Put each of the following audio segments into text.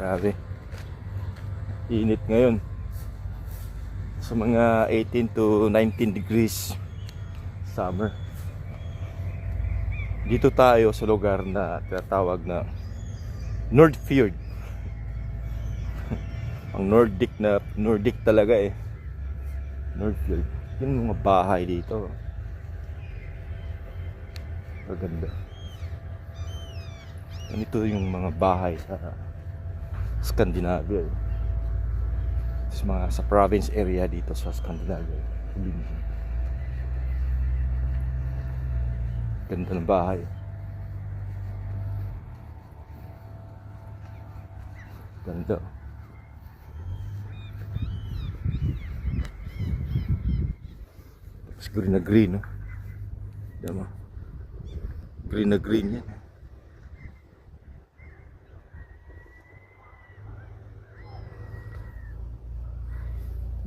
Grabe. Init ngayon. Sa mga 18 to 19 degrees. Summer. Dito tayo sa lugar na tinatawag na Nordfjord. Ang Nordic talaga eh. Nordfjord. Yun yung mga bahay dito. Maganda. Ganito yung mga bahay sa Scandinavia. Sa province area dito sa Scandinavia. Ganda ng bahay. Ganda. Tapos green na green, no? Diba? Green na green yan.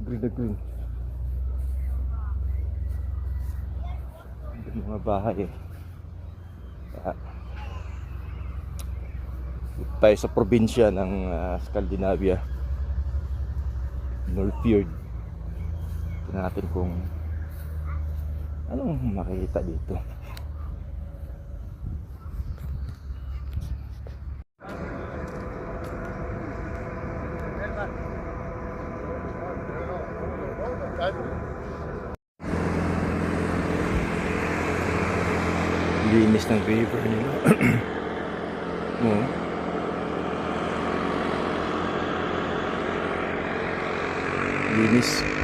Green na green. Yung mga bahay eh. Tayo sa probinsya ng Scandinavia, Nordfjord. Tingnan natin kung anong makikita dito. Linis ng river nila. Linis.